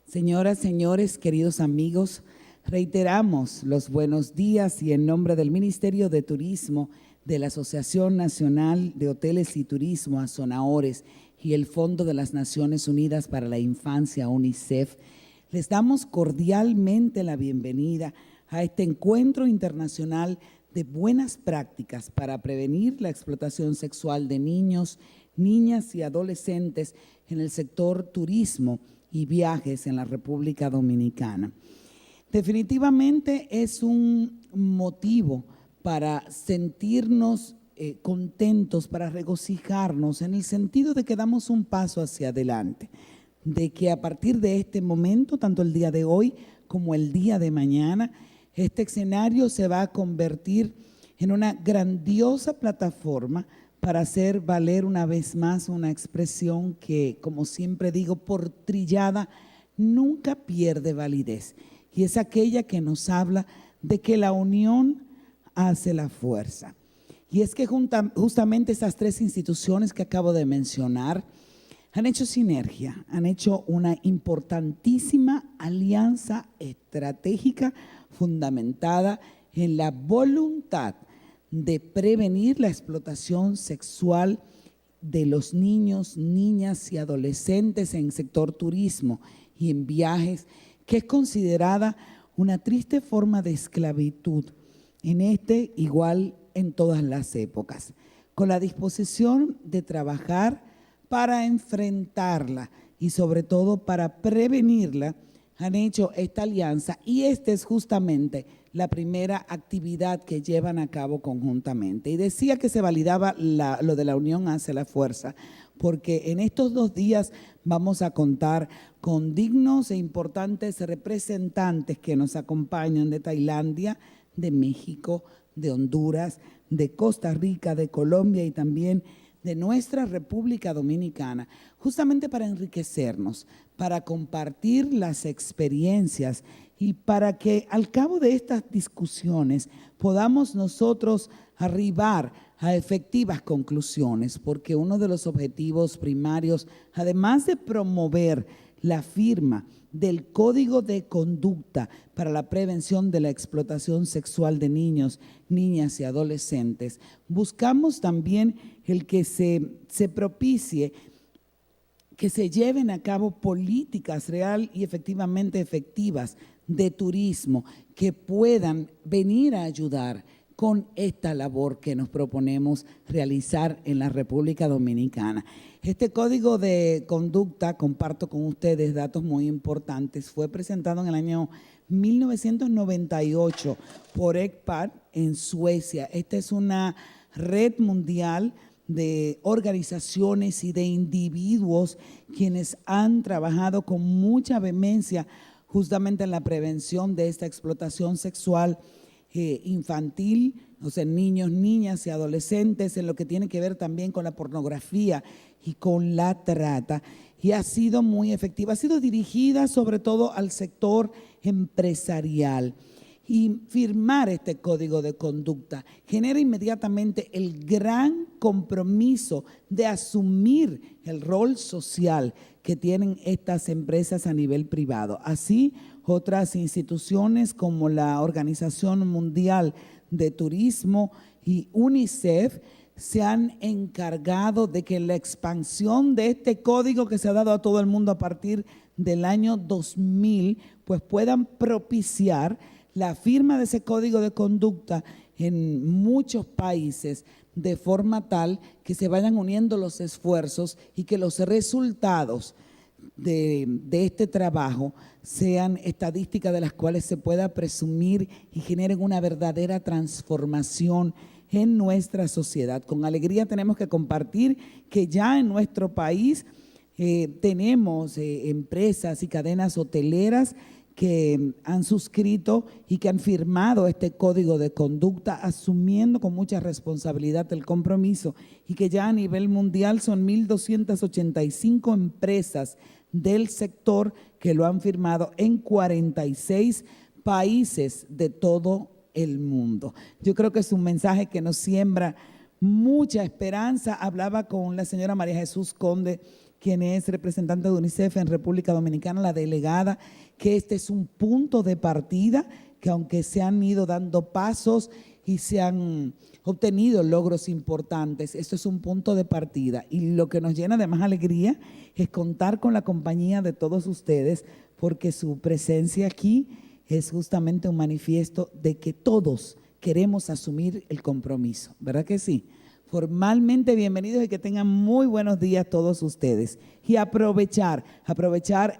Señoras, señores, queridos amigos, reiteramos los buenos días y en nombre del Ministerio de Turismo, de la Asociación Nacional de Hoteles y Turismo, ASONAHORES, y el Fondo de las Naciones Unidas para la Infancia, UNICEF, les damos cordialmente la bienvenida a este encuentro internacional de buenas prácticas para prevenir la explotación sexual de niños, niñas y adolescentes en el sector turismo y viajes en la República Dominicana. Definitivamente es un motivo para sentirnos contentos, para regocijarnos, en el sentido de que damos un paso hacia adelante, de que a partir de este momento, tanto el día de hoy como el día de mañana, este escenario se va a convertir en una grandiosa plataforma para hacer valer una vez más una expresión que, como siempre digo, por trillada, nunca pierde validez. Y es aquella que nos habla de que la unión hace la fuerza. Y es que justamente estas tres instituciones que acabo de mencionar han hecho sinergia, han hecho una importantísima alianza estratégica fundamentada en la voluntad de prevenir la explotación sexual de los niños, niñas y adolescentes en el sector turismo y en viajes, que es considerada una triste forma de esclavitud en igual en todas las épocas, con la disposición de trabajar para enfrentarla y sobre todo para prevenirla. Han hecho esta alianza y esta es justamente la primera actividad que llevan a cabo conjuntamente. Y decía que se validaba lo de la unión hace la fuerza, porque en estos 2 días vamos a contar con dignos e importantes representantes que nos acompañan de Tailandia, de México, de Honduras, de Costa Rica, de Colombia y también de nuestra República Dominicana, justamente para enriquecernos, para compartir las experiencias y para que al cabo de estas discusiones podamos nosotros arribar a efectivas conclusiones, porque uno de los objetivos primarios, además de promover la firma del Código de Conducta para la prevención de la explotación sexual de niños, niñas y adolescentes, buscamos también el que se propicie que se lleven a cabo políticas real y efectivamente efectivas de turismo que puedan venir a ayudar con esta labor que nos proponemos realizar en la República Dominicana. Este código de conducta, comparto con ustedes datos muy importantes, fue presentado en el año 1998 por ECPAT en Suecia. Esta es una red mundial de organizaciones y de individuos quienes han trabajado con mucha vehemencia justamente en la prevención de esta explotación sexual infantil, o sea, niños, niñas y adolescentes, en lo que tiene que ver también con la pornografía y con la trata, y ha sido muy efectiva, ha sido dirigida sobre todo al sector empresarial. Y firmar este código de conducta genera inmediatamente el gran compromiso de asumir el rol social que tienen estas empresas a nivel privado. Así, otras instituciones como la Organización Mundial de Turismo y UNICEF se han encargado de que la expansión de este código que se ha dado a todo el mundo a partir del año 2000, pues puedan propiciar la firma de ese código de conducta en muchos países, de forma tal que se vayan uniendo los esfuerzos y que los resultados de este trabajo sean estadísticas de las cuales se pueda presumir y generen una verdadera transformación en nuestra sociedad. Con alegría tenemos que compartir que ya en nuestro país tenemos empresas y cadenas hoteleras que han suscrito y que han firmado este código de conducta, asumiendo con mucha responsabilidad el compromiso, y que ya a nivel mundial son 1.285 empresas del sector que lo han firmado en 46 países de todo el mundo. Yo creo que es un mensaje que nos siembra mucha esperanza. Hablaba con la señora María Jesús Conde, quien es representante de UNICEF en República Dominicana, la delegada, que este es un punto de partida, que aunque se han ido dando pasos y se han obtenido logros importantes, esto es un punto de partida. Y lo que nos llena de más alegría es contar con la compañía de todos ustedes, porque su presencia aquí es justamente un manifiesto de que todos queremos asumir el compromiso, ¿verdad que sí? Formalmente bienvenidos y que tengan muy buenos días todos ustedes y aprovechar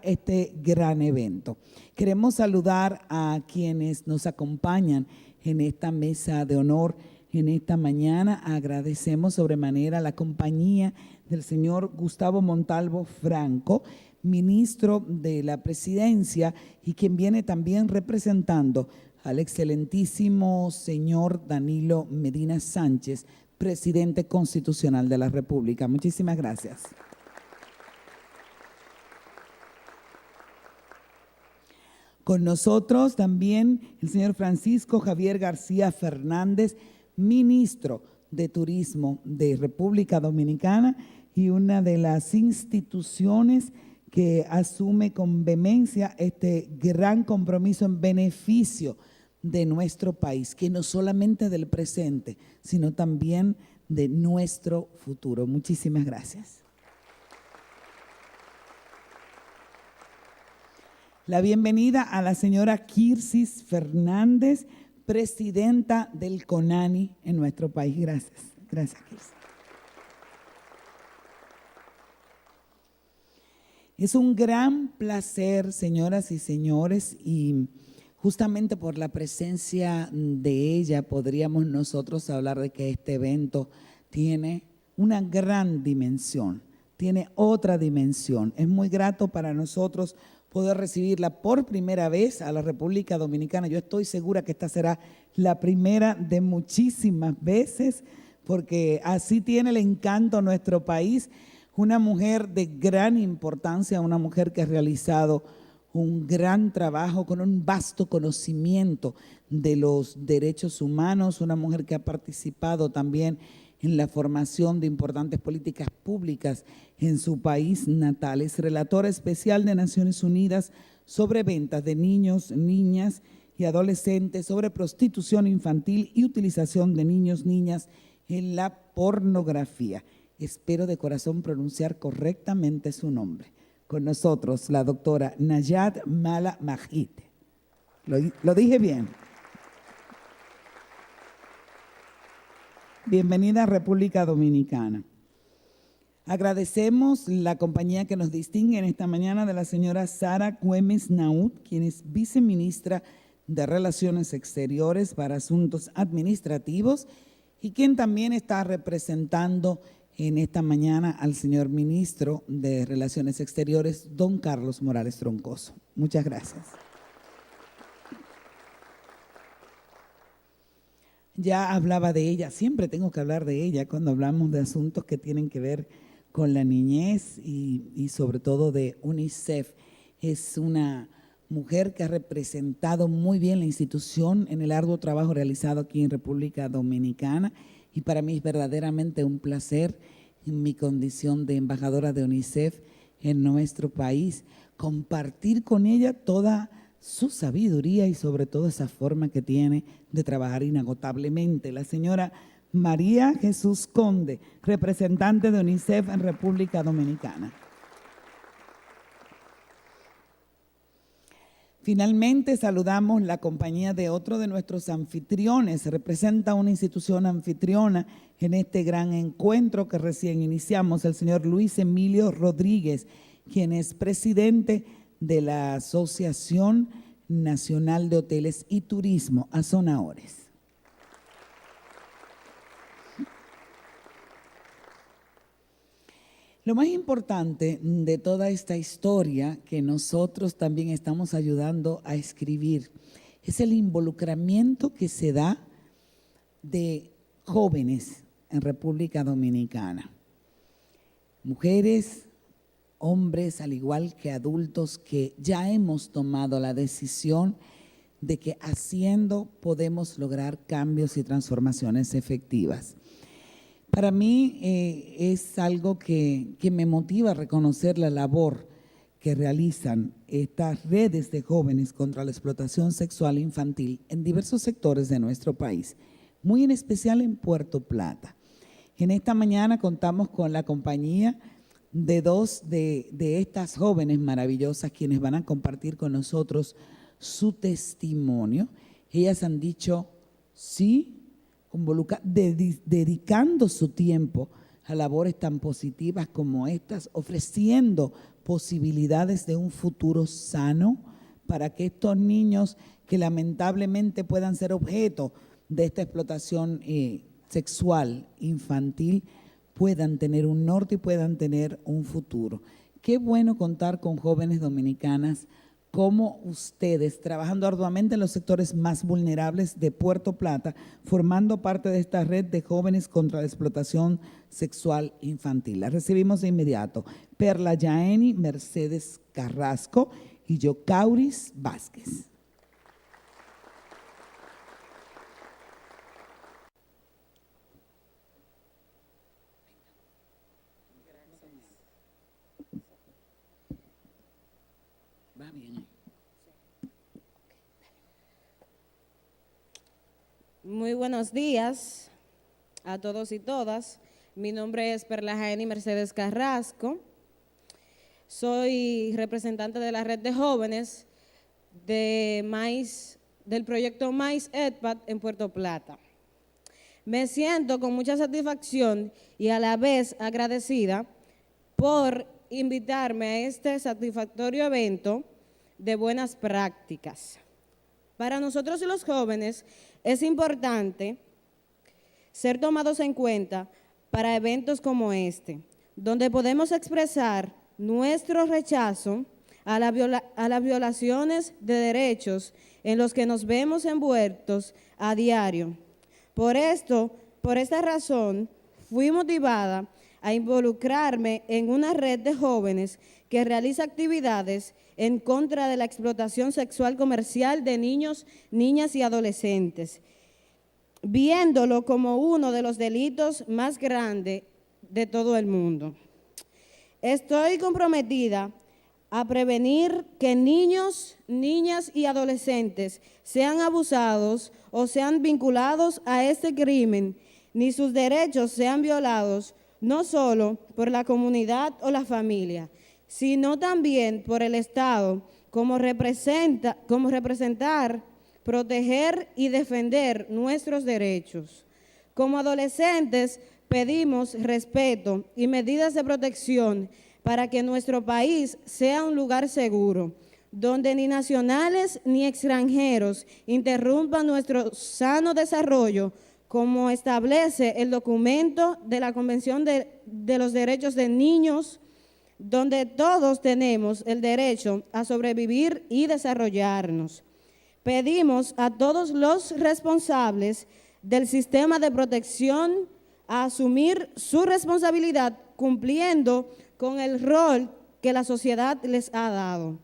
este gran evento. Queremos saludar a quienes nos acompañan en esta mesa de honor en esta mañana. Agradecemos sobremanera la compañía del señor Gustavo Montalvo Franco, ministro de la Presidencia y quien viene también representando al excelentísimo señor Danilo Medina Sánchez, presidente constitucional de la República. Muchísimas gracias. Con nosotros también el señor Francisco Javier García Fernández, ministro de Turismo de República Dominicana y una de las instituciones que asume con vehemencia este gran compromiso en beneficio de nuestro país, que no solamente del presente, sino también de nuestro futuro. Muchísimas gracias. La bienvenida a la señora Kirsis Fernández, presidenta del CONANI en nuestro país. Gracias. Gracias, Kirsis. Es un gran placer, señoras y señores, y justamente por la presencia de ella podríamos nosotros hablar de que este evento tiene una gran dimensión, tiene otra dimensión. Es muy grato para nosotros poder recibirla por primera vez a la República Dominicana. Yo estoy segura que esta será la primera de muchísimas veces, porque así tiene el encanto nuestro país. Una mujer de gran importancia, una mujer que ha realizado un gran trabajo con un vasto conocimiento de los derechos humanos, una mujer que ha participado también en la formación de importantes políticas públicas en su país natal. Es relatora especial de Naciones Unidas sobre ventas de niños, niñas y adolescentes, sobre prostitución infantil y utilización de niños, niñas en la pornografía. Espero de corazón pronunciar correctamente su nombre. Con nosotros, la doctora Nayad Mala Majid. ¿Lo dije bien? Bienvenida a República Dominicana. Agradecemos la compañía que nos distingue en esta mañana de la señora Sara Güemes Naud, quien es viceministra de Relaciones Exteriores para Asuntos Administrativos y quien también está representando en esta mañana al señor ministro de Relaciones Exteriores, don Carlos Morales Troncoso. Muchas gracias. Ya hablaba de ella, siempre tengo que hablar de ella cuando hablamos de asuntos que tienen que ver con la niñez y sobre todo de UNICEF. Es una mujer que ha representado muy bien la institución en el arduo trabajo realizado aquí en República Dominicana y para mí es verdaderamente un placer en mi condición de embajadora de UNICEF en nuestro país compartir con ella toda su sabiduría y sobre todo esa forma que tiene de trabajar inagotablemente. La señora María Jesús Conde, representante de UNICEF en República Dominicana. Finalmente, saludamos la compañía de otro de nuestros anfitriones. Representa una institución anfitriona en este gran encuentro que recién iniciamos, el señor Luis Emilio Rodríguez, quien es presidente de la Asociación Nacional de Hoteles y Turismo, Azonaores. Lo más importante de toda esta historia que nosotros también estamos ayudando a escribir es el involucramiento que se da de jóvenes en República Dominicana. Mujeres, hombres, al igual que adultos que ya hemos tomado la decisión de que haciendo podemos lograr cambios y transformaciones efectivas. Para mí es algo que me motiva a reconocer la labor que realizan estas redes de jóvenes contra la explotación sexual infantil en diversos sectores de nuestro país, muy en especial en Puerto Plata. En esta mañana contamos con la compañía de dos de estas jóvenes maravillosas quienes van a compartir con nosotros su testimonio. Ellas han dicho sí, dedicando su tiempo a labores tan positivas como estas, ofreciendo posibilidades de un futuro sano para que estos niños que lamentablemente puedan ser objeto de esta explotación sexual infantil puedan tener un norte y puedan tener un futuro. Qué bueno contar con jóvenes dominicanas como ustedes, trabajando arduamente en los sectores más vulnerables de Puerto Plata, formando parte de esta red de jóvenes contra la explotación sexual infantil. La recibimos de inmediato. Perla Yaeni Mercedes Carrasco y Yocauris Vázquez. Va bien. Muy buenos días a todos y todas. Mi nombre es Perla Jaeni Mercedes Carrasco. Soy representante de la red de jóvenes del proyecto Mais EdPad en Puerto Plata. Me siento con mucha satisfacción y a la vez agradecida por invitarme a este satisfactorio evento de buenas prácticas. Para nosotros y los jóvenes es importante ser tomados en cuenta para eventos como este, donde podemos expresar nuestro rechazo a las violaciones de derechos en los que nos vemos envueltos a diario. Por esta razón, fui motivada a involucrarme en una red de jóvenes que realiza actividades en contra de la explotación sexual comercial de niños, niñas y adolescentes, viéndolo como uno de los delitos más grandes de todo el mundo. Estoy comprometida a prevenir que niños, niñas y adolescentes sean abusados o sean vinculados a este crimen, ni sus derechos sean violados, no solo por la comunidad o la familia, sino también por el Estado, como representar, proteger y defender nuestros derechos. Como adolescentes, pedimos respeto y medidas de protección para que nuestro país sea un lugar seguro, donde ni nacionales ni extranjeros interrumpan nuestro sano desarrollo, como establece el documento de la Convención de los Derechos de Niños, donde todos tenemos el derecho a sobrevivir y desarrollarnos. Pedimos a todos los responsables del sistema de protección a asumir su responsabilidad cumpliendo con el rol que la sociedad les ha dado.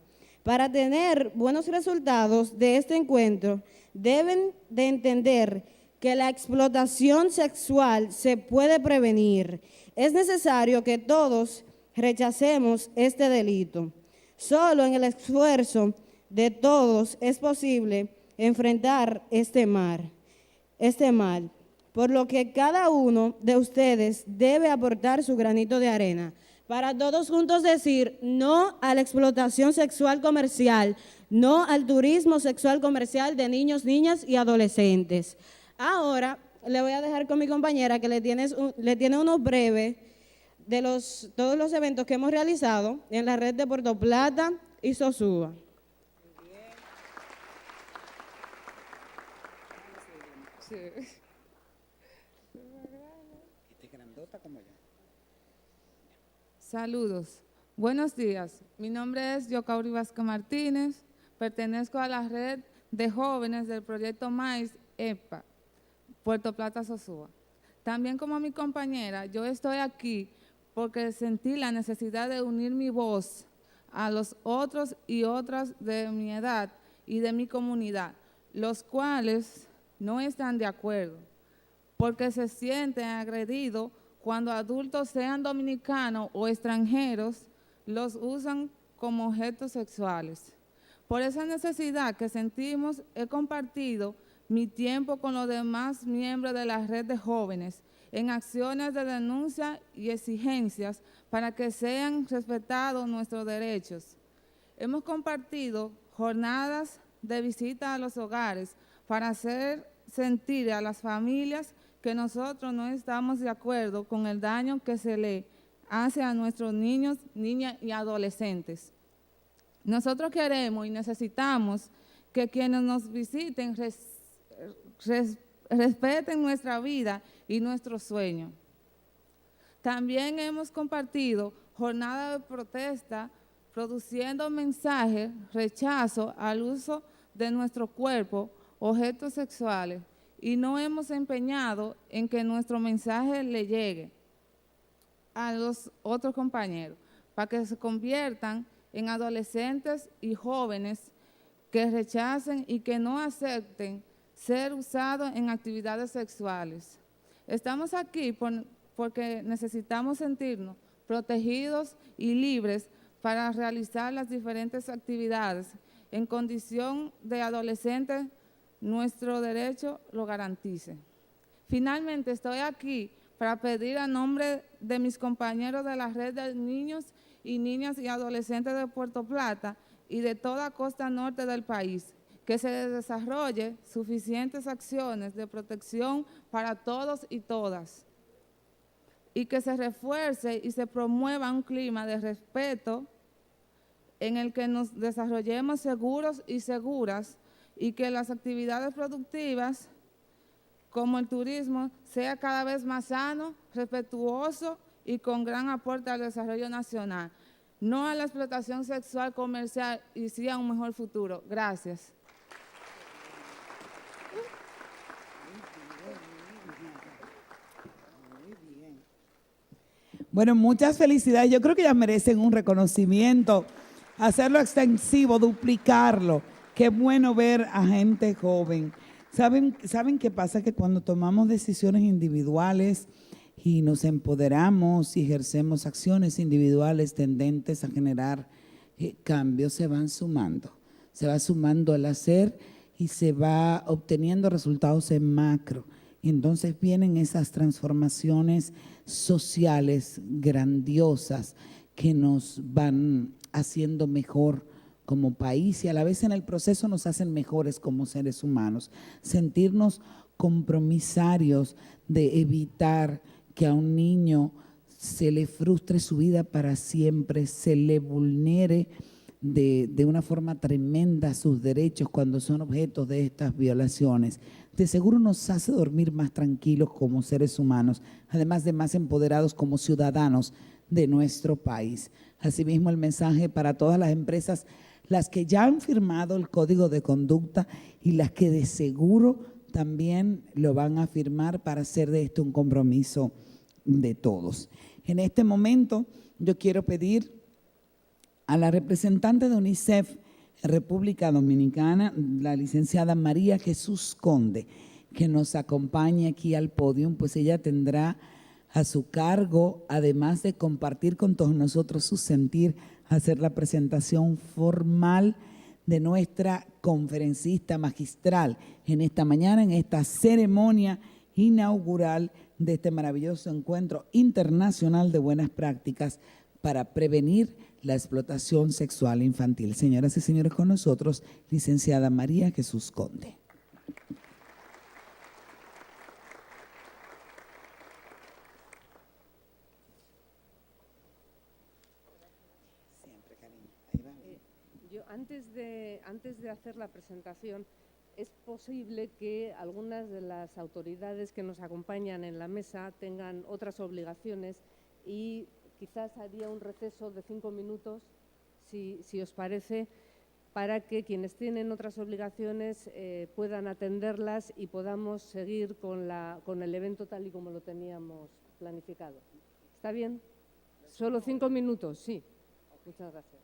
Para tener buenos resultados de este encuentro, deben de entender que la explotación sexual se puede prevenir. Es necesario que todos rechacemos este delito. Solo en el esfuerzo de todos es posible enfrentar este mal, por lo que cada uno de ustedes debe aportar su granito de arena. Para todos juntos decir no a la explotación sexual comercial, no al turismo sexual comercial de niños, niñas y adolescentes. Ahora le voy a dejar con mi compañera que le tiene unos breves de todos los eventos que hemos realizado en la red de Puerto Plata y Sosúa. Sí. Saludos. Buenos días. Mi nombre es Yocauris Vázquez Martínez. Pertenezco a la red de jóvenes del proyecto Mais EPA, Puerto Plata, Sosúa. También como mi compañera, yo estoy aquí porque sentí la necesidad de unir mi voz a los otros y otras de mi edad y de mi comunidad, los cuales no están de acuerdo porque se sienten agredidos cuando adultos, sean dominicanos o extranjeros, los usan como objetos sexuales. Por esa necesidad que sentimos, he compartido mi tiempo con los demás miembros de la red de jóvenes en acciones de denuncia y exigencias para que sean respetados nuestros derechos. Hemos compartido jornadas de visita a los hogares para hacer sentir a las familias que nosotros no estamos de acuerdo con el daño que se le hace a nuestros niños, niñas y adolescentes. Nosotros queremos y necesitamos que quienes nos visiten respeten nuestra vida y nuestro sueño. También hemos compartido jornadas de protesta produciendo mensajes, rechazo al uso de nuestro cuerpo, objetos sexuales, y no hemos empeñado en que nuestro mensaje le llegue a los otros compañeros, para que se conviertan en adolescentes y jóvenes que rechacen y que no acepten ser usados en actividades sexuales. Estamos aquí porque necesitamos sentirnos protegidos y libres para realizar las diferentes actividades. En condición de adolescentes, nuestro derecho lo garantice. Finalmente, estoy aquí para pedir a nombre de mis compañeros de la red de niños y niñas y adolescentes de Puerto Plata y de toda costa norte del país, que se desarrolle suficientes acciones de protección para todos y todas, y que se refuerce y se promueva un clima de respeto en el que nos desarrollemos seguros y seguras, y que las actividades productivas como el turismo sea cada vez más sano, respetuoso y con gran aporte al desarrollo nacional, no a la explotación sexual comercial, y sí a un mejor futuro. Gracias. Bueno, muchas felicidades. Yo creo que ellas merecen un reconocimiento, hacerlo extensivo, duplicarlo. Qué bueno ver a gente joven. ¿Saben qué pasa? Que cuando tomamos decisiones individuales y nos empoderamos y ejercemos acciones individuales tendentes a generar cambios, se van sumando. Se va sumando al hacer y se va obteniendo resultados en macro. Y entonces vienen esas transformaciones sociales grandiosas que nos van haciendo mejor como país y a la vez en el proceso nos hacen mejores como seres humanos. Sentirnos compromisarios de evitar que a un niño se le frustre su vida para siempre, se le vulnere de una forma tremenda sus derechos cuando son objetos de estas violaciones. De seguro nos hace dormir más tranquilos como seres humanos, además de más empoderados como ciudadanos de nuestro país. Asimismo, el mensaje para todas las empresas, las que ya han firmado el código de conducta y las que de seguro también lo van a firmar para hacer de esto un compromiso de todos. En este momento yo quiero pedir a la representante de UNICEF en República Dominicana, la licenciada María Jesús Conde, que nos acompañe aquí al podio, pues ella tendrá a su cargo, además de compartir con todos nosotros su sentir, hacer la presentación formal de nuestra conferencista magistral en esta mañana, en esta ceremonia inaugural de este maravilloso encuentro internacional de buenas prácticas para prevenir la explotación sexual infantil. Señoras y señores, con nosotros, licenciada María Jesús Conde. Antes de hacer la presentación, es posible que algunas de las autoridades que nos acompañan en la mesa tengan otras obligaciones y quizás haría un receso de 5 minutos, si os parece, para que quienes tienen otras obligaciones puedan atenderlas y podamos seguir con el evento tal y como lo teníamos planificado. ¿Está bien? ¿Solo 5 minutos? Sí. Muchas gracias.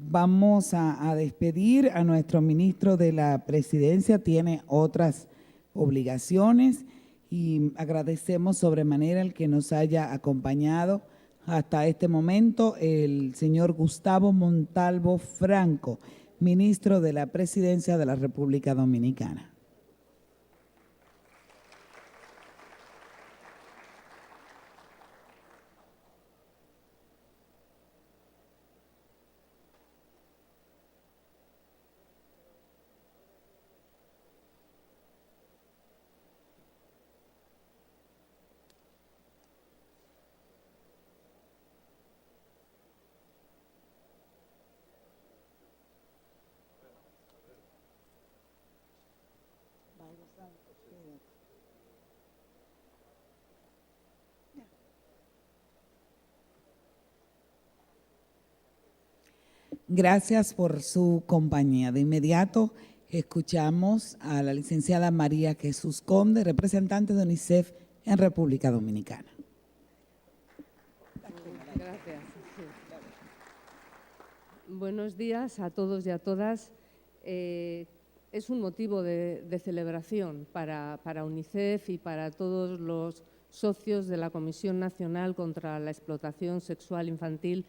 Vamos a despedir a nuestro ministro de la Presidencia, tiene otras obligaciones y agradecemos sobremanera el que nos haya acompañado hasta este momento el señor Gustavo Montalvo Franco, ministro de la Presidencia de la República Dominicana. Gracias por su compañía. De inmediato escuchamos a la licenciada María Jesús Conde, representante de UNICEF en República Dominicana. Gracias. Sí. Buenos días a todos y a todas. Es un motivo de celebración para UNICEF y para todos los socios de la Comisión Nacional contra la Explotación Sexual Infantil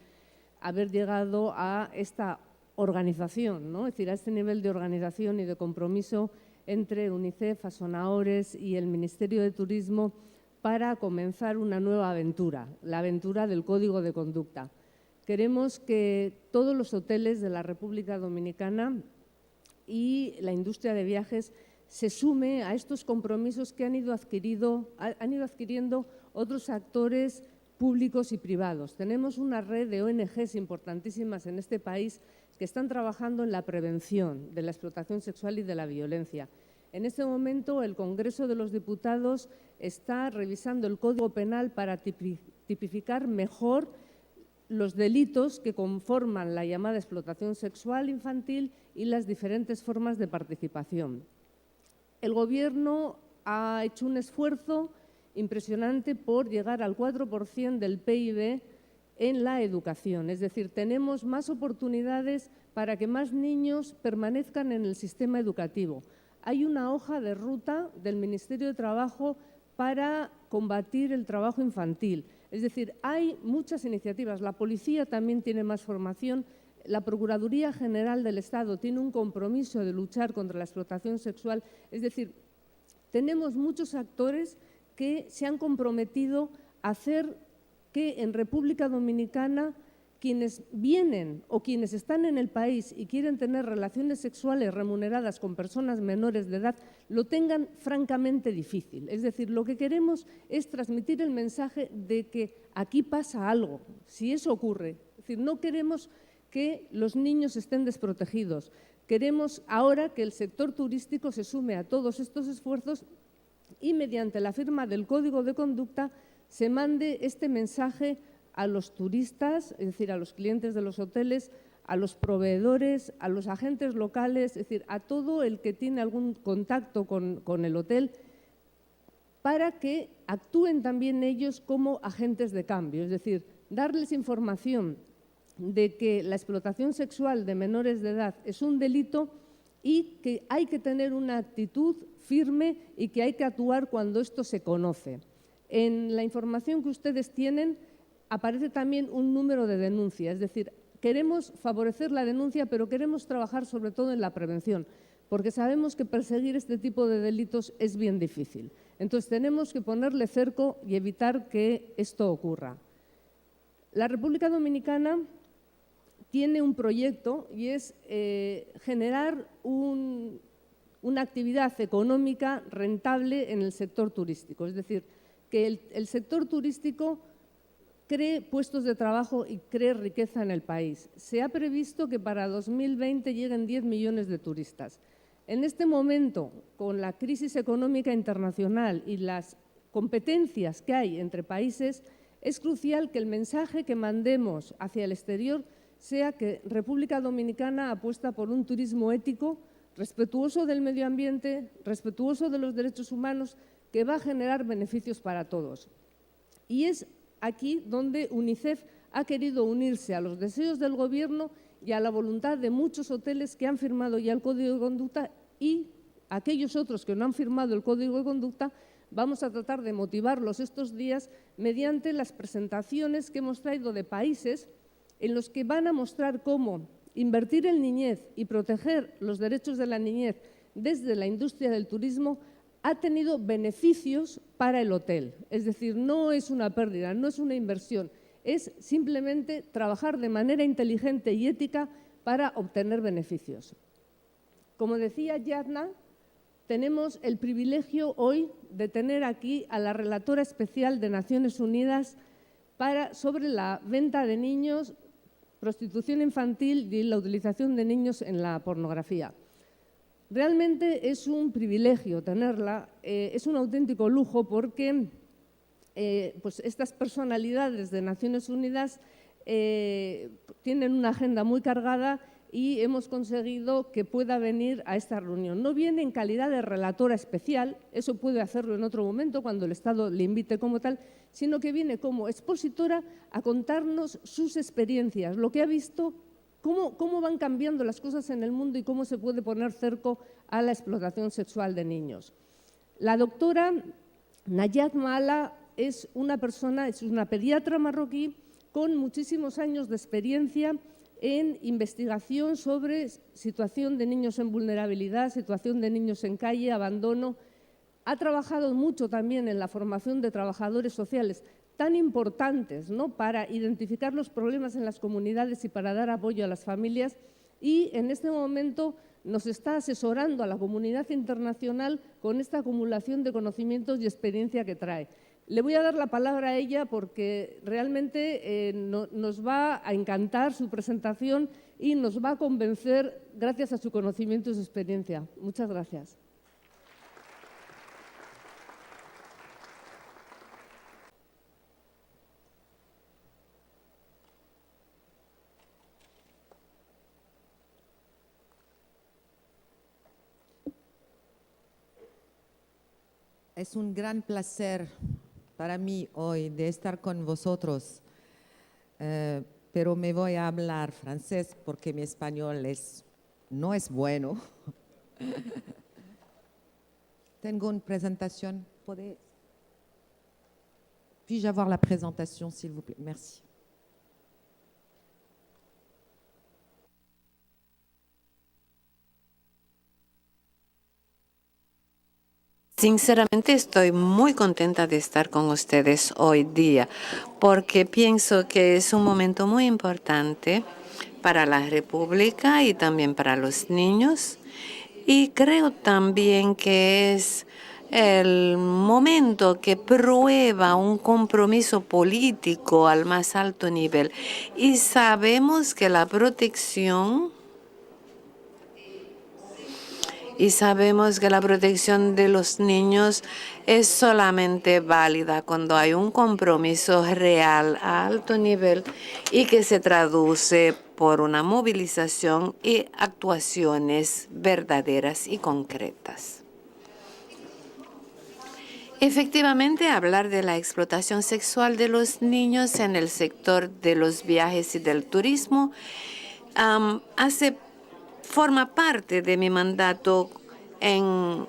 haber llegado a esta organización, ¿no? Es decir, a este nivel de organización y de compromiso entre UNICEF, Asonaores y el Ministerio de Turismo para comenzar una nueva aventura, la aventura del Código de Conducta. Queremos que todos los hoteles de la República Dominicana y la industria de viajes se sume a estos compromisos que han ido adquiriendo otros actores públicos y privados. Tenemos una red de ONGs importantísimas en este país que están trabajando en la prevención de la explotación sexual y de la violencia. En este momento, el Congreso de los Diputados está revisando el Código Penal para tipificar mejor los delitos que conforman la llamada explotación sexual infantil y las diferentes formas de participación. El Gobierno ha hecho un esfuerzo impresionante por llegar al 4% del PIB en la educación. Es decir, tenemos más oportunidades para que más niños permanezcan en el sistema educativo. Hay una hoja de ruta del Ministerio de Trabajo para combatir el trabajo infantil. Es decir, hay muchas iniciativas. La policía también tiene más formación. La Procuraduría General del Estado tiene un compromiso de luchar contra la explotación sexual. Es decir, tenemos muchos actores que se han comprometido a hacer que en República Dominicana quienes vienen o quienes están en el país y quieren tener relaciones sexuales remuneradas con personas menores de edad lo tengan francamente difícil. Es decir, lo que queremos es transmitir el mensaje de que aquí pasa algo, si eso ocurre. Es decir, no queremos que los niños estén desprotegidos. Queremos ahora que el sector turístico se sume a todos estos esfuerzos y mediante la firma del Código de Conducta se mande este mensaje a los turistas, es decir, a los clientes de los hoteles, a los proveedores, a los agentes locales, es decir, a todo el que tiene algún contacto con el hotel, para que actúen también ellos como agentes de cambio, es decir, darles información de que la explotación sexual de menores de edad es un delito y que hay que tener una actitud firme y que hay que actuar cuando esto se conoce. En la información que ustedes tienen aparece también un número de denuncia, es decir, queremos favorecer la denuncia, pero queremos trabajar sobre todo en la prevención, porque sabemos que perseguir este tipo de delitos es bien difícil. Entonces tenemos que ponerle cerco y evitar que esto ocurra. La República Dominicana tiene un proyecto y es generar una actividad económica rentable en el sector turístico. Es decir, que el sector turístico cree puestos de trabajo y cree riqueza en el país. Se ha previsto que para 2020 lleguen 10 millones de turistas. En este momento, con la crisis económica internacional y las competencias que hay entre países, es crucial que el mensaje que mandemos hacia el exterior sea que República Dominicana apuesta por un turismo ético, respetuoso del medio ambiente, respetuoso de los derechos humanos, que va a generar beneficios para todos. Y es aquí donde UNICEF ha querido unirse a los deseos del Gobierno y a la voluntad de muchos hoteles que han firmado ya el Código de Conducta, y aquellos otros que no han firmado el Código de Conducta vamos a tratar de motivarlos estos días mediante las presentaciones que hemos traído de países en los que van a mostrar cómo invertir en niñez y proteger los derechos de la niñez desde la industria del turismo ha tenido beneficios para el hotel. Es decir, no es una pérdida, no es una inversión, es simplemente trabajar de manera inteligente y ética para obtener beneficios. Como decía Yadna, tenemos el privilegio hoy de tener aquí a la relatora especial de Naciones Unidas sobre la venta de niños, prostitución infantil y la utilización de niños en la pornografía. Realmente es un privilegio tenerla, es un auténtico lujo porque pues estas personalidades de Naciones Unidas tienen una agenda muy cargada y hemos conseguido que pueda venir a esta reunión. No viene en calidad de relatora especial, eso puede hacerlo en otro momento cuando el Estado le invite como tal, sino que viene como expositora a contarnos sus experiencias, lo que ha visto, cómo van cambiando las cosas en el mundo y cómo se puede poner cerco a la explotación sexual de niños. La doctora Nayat Maala es una pediatra marroquí con muchísimos años de experiencia en investigación sobre situación de niños en vulnerabilidad, situación de niños en calle, abandono. Ha trabajado mucho también en la formación de trabajadores sociales tan importantes, ¿no?, para identificar los problemas en las comunidades y para dar apoyo a las familias, y en este momento nos está asesorando a la comunidad internacional con esta acumulación de conocimientos y experiencia que trae. Le voy a dar la palabra a ella porque realmente nos va a encantar su presentación y nos va a convencer gracias a su conocimiento y su experiencia. Muchas gracias. Es un gran placer para mí hoy de estar con vosotros, pero me voy a hablar francés porque mi español no es bueno. Tengo una presentación. Puis-je avoir la présentation, s'il vous plaît? Merci. Sinceramente estoy muy contenta de estar con ustedes hoy día porque pienso que es un momento muy importante para la República y también para los niños, y creo también que es el momento que prueba un compromiso político al más alto nivel, y sabemos que la protección de los niños es solamente válida cuando hay un compromiso real a alto nivel y que se traduce por una movilización y actuaciones verdaderas y concretas. Efectivamente, hablar de la explotación sexual de los niños en el sector de los viajes y del turismo forma parte de mi mandato en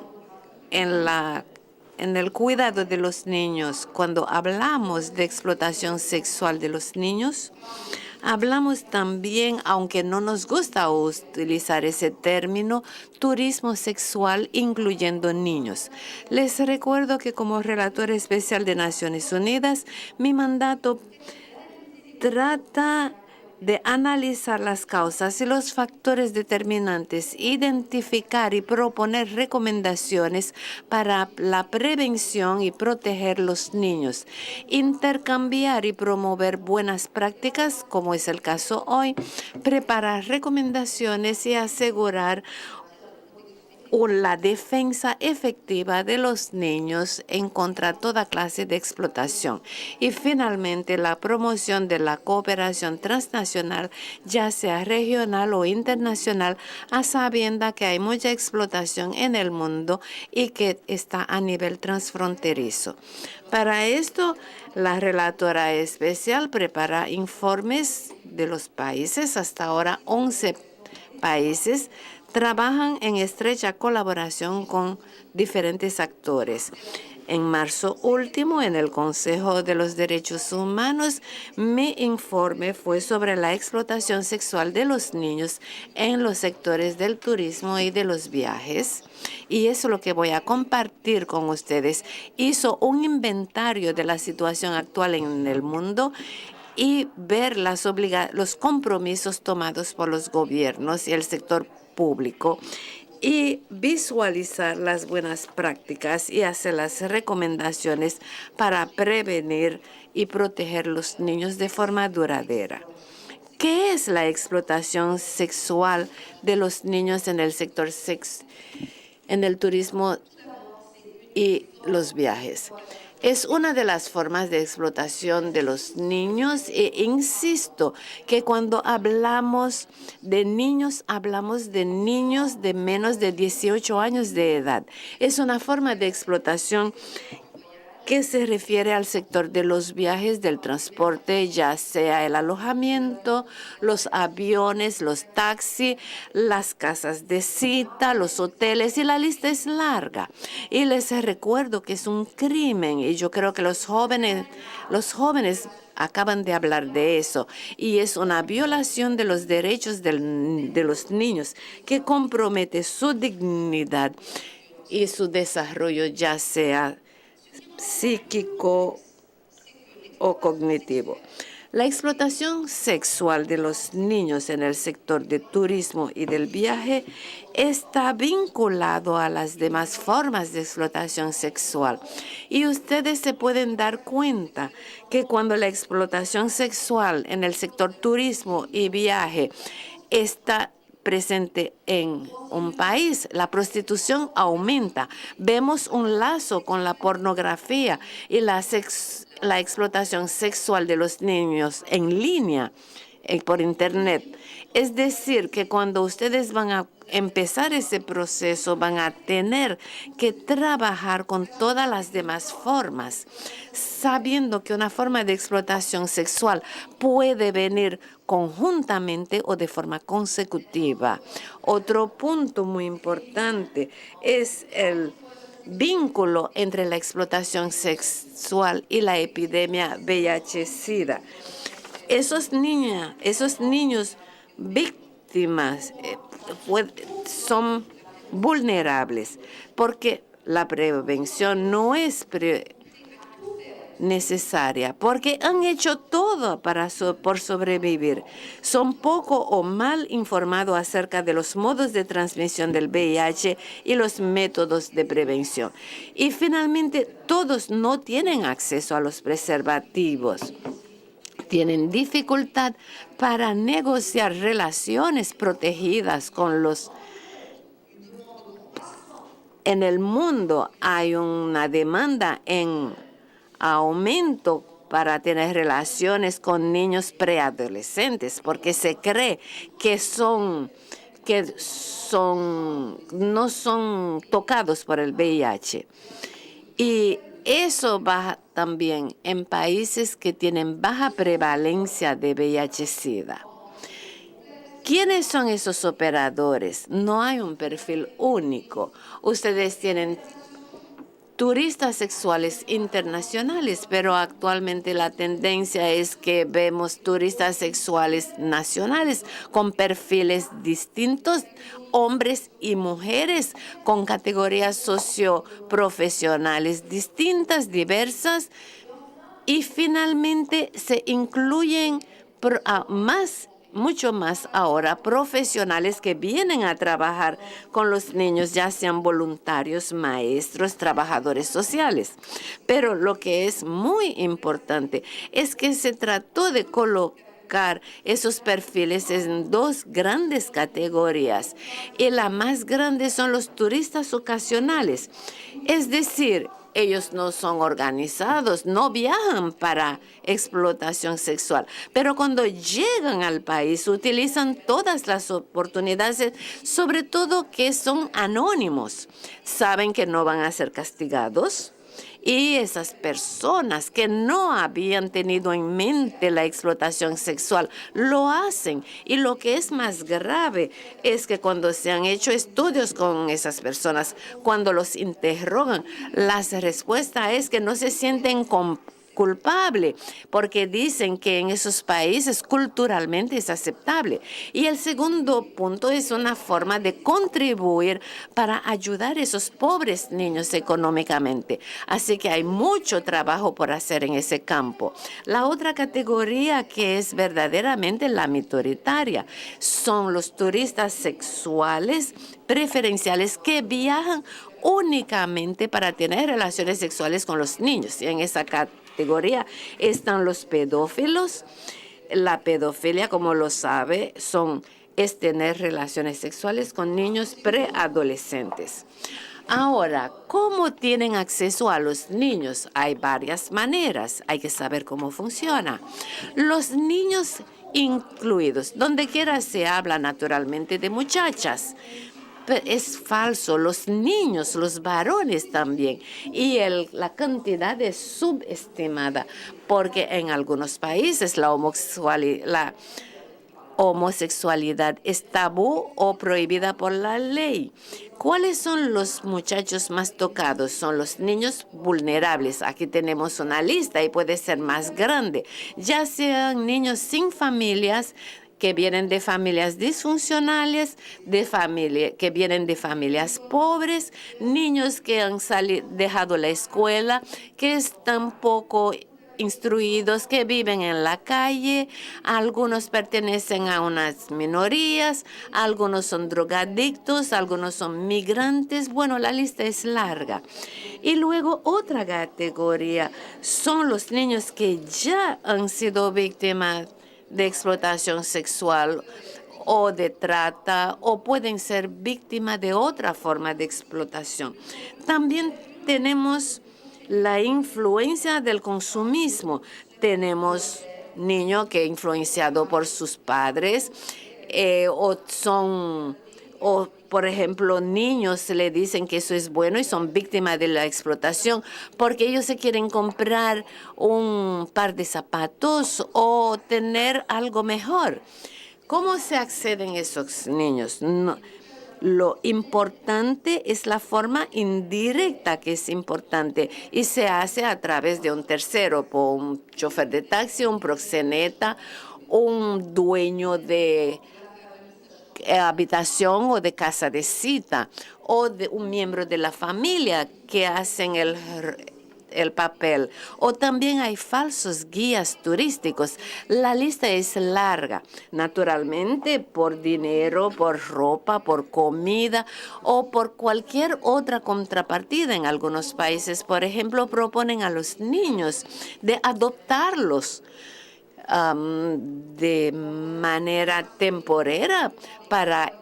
el cuidado de los niños. Cuando hablamos de explotación sexual de los niños, hablamos también, aunque no nos gusta utilizar ese término, turismo sexual incluyendo niños. Les recuerdo que como relatora especial de Naciones Unidas, mi mandato trata de analizar las causas y los factores determinantes, identificar y proponer recomendaciones para la prevención y proteger los niños, intercambiar y promover buenas prácticas, como es el caso hoy, preparar recomendaciones y asegurar la defensa efectiva de los niños en contra de toda clase de explotación. Y finalmente, la promoción de la cooperación transnacional, ya sea regional o internacional, a sabiendas que hay mucha explotación en el mundo y que está a nivel transfronterizo. Para esto, la relatora especial prepara informes de los países. Hasta ahora, 11 países trabajan en estrecha colaboración con diferentes actores. En marzo último, en el Consejo de los Derechos Humanos, mi informe fue sobre la explotación sexual de los niños en los sectores del turismo y de los viajes. Y eso es lo que voy a compartir con ustedes. Hizo un inventario de la situación actual en el mundo y ver los compromisos tomados por los gobiernos y el sector público y visualizar las buenas prácticas y hacer las recomendaciones para prevenir y proteger los niños de forma duradera. ¿Qué es la explotación sexual de los niños en el sector en el turismo y los viajes? Es una de las formas de explotación de los niños e insisto que cuando hablamos de niños de menos de 18 años de edad. Es una forma de explotación que se refiere al sector de los viajes, del transporte, ya sea el alojamiento, los aviones, los taxis, las casas de cita, los hoteles, y la lista es larga. Y les recuerdo que es un crimen, y yo creo que los jóvenes acaban de hablar de eso, y es una violación de los derechos de los niños que compromete su dignidad y su desarrollo, ya sea psíquico o cognitivo. La explotación sexual de los niños en el sector de turismo y del viaje está vinculado a las demás formas de explotación sexual. Y ustedes se pueden dar cuenta que cuando la explotación sexual en el sector turismo y viaje está presente en un país, la prostitución aumenta. Vemos un lazo con la pornografía y la explotación sexual de los niños en línea, por Internet. Es decir, que cuando ustedes van a empezar ese proceso, van a tener que trabajar con todas las demás formas, sabiendo que una forma de explotación sexual puede venir conjuntamente o de forma consecutiva. Otro punto muy importante es el vínculo entre la explotación sexual y la epidemia VIH-Sida. Esos niños víctimas son vulnerables porque la prevención no es necesaria, porque han hecho todo por sobrevivir. Son poco o mal informados acerca de los modos de transmisión del VIH y los métodos de prevención. Y finalmente, todos no tienen acceso a los preservativos. Tienen dificultad para negociar relaciones protegidas con los. En el mundo hay una demanda en aumento para tener relaciones con niños preadolescentes, porque se cree que no son tocados por el VIH. Y eso va también en países que tienen baja prevalencia de VIH-Sida. ¿Quiénes son esos operadores? No hay un perfil único. Ustedes tienen turistas sexuales internacionales, pero actualmente la tendencia es que vemos turistas sexuales nacionales con perfiles distintos, hombres y mujeres con categorías socioprofesionales distintas, diversas, y finalmente se incluyen mucho más ahora profesionales que vienen a trabajar con los niños, ya sean voluntarios, maestros, trabajadores sociales. Pero lo que es muy importante es que se trató de enfocar esos perfiles en dos grandes categorías. Y la más grande son los turistas ocasionales. Es decir, ellos no son organizados, no viajan para explotación sexual, pero cuando llegan al país utilizan todas las oportunidades, sobre todo que son anónimos. Saben que no van a ser castigados. Y esas personas que no habían tenido en mente la explotación sexual lo hacen. Y lo que es más grave es que cuando se han hecho estudios con esas personas, cuando los interrogan, la respuesta es que no se sienten culpable, porque dicen que en esos países culturalmente es aceptable. Y el segundo punto es una forma de contribuir para ayudar a esos pobres niños económicamente. Así que hay mucho trabajo por hacer en ese campo. La otra categoría que es verdaderamente la minoritaria son los turistas sexuales preferenciales que viajan únicamente para tener relaciones sexuales con los niños. Y en esa categoría están los pedófilos. La pedofilia, como lo sabe, es tener relaciones sexuales con niños preadolescentes. Ahora, ¿cómo tienen acceso a los niños? Hay varias maneras. Hay que saber cómo funciona. Los niños incluidos, donde quiera se habla naturalmente de muchachas. Es falso, los niños, los varones también. Y la cantidad es subestimada, porque en algunos países la homosexualidad es tabú o prohibida por la ley. ¿Cuáles son los muchachos más tocados? Son los niños vulnerables. Aquí tenemos una lista y puede ser más grande. Ya sean niños sin familias, que vienen de familias disfuncionales, que vienen de familias pobres, niños que han dejado la escuela, que están poco instruidos, que viven en la calle, algunos pertenecen a unas minorías, algunos son drogadictos, algunos son migrantes. Bueno, la lista es larga. Y luego otra categoría son los niños que ya han sido víctimas de explotación sexual o de trata, o pueden ser víctimas de otra forma de explotación. También tenemos la influencia del consumismo. Tenemos niños que influenciados por sus padres o por ejemplo, niños le dicen que eso es bueno y son víctimas de la explotación porque ellos se quieren comprar un par de zapatos o tener algo mejor. ¿Cómo se acceden esos niños? No. Lo importante es la forma indirecta que es importante y se hace a través de un tercero, por un chofer de taxi, un proxeneta, un dueño de habitación o de casa de cita o de un miembro de la familia que hacen el papel. O también hay falsos guías turísticos. La lista es larga. Naturalmente, por dinero, por ropa, por comida o por cualquier otra contrapartida. En algunos países, por ejemplo, proponen a los niños de adoptarlos de manera temporera para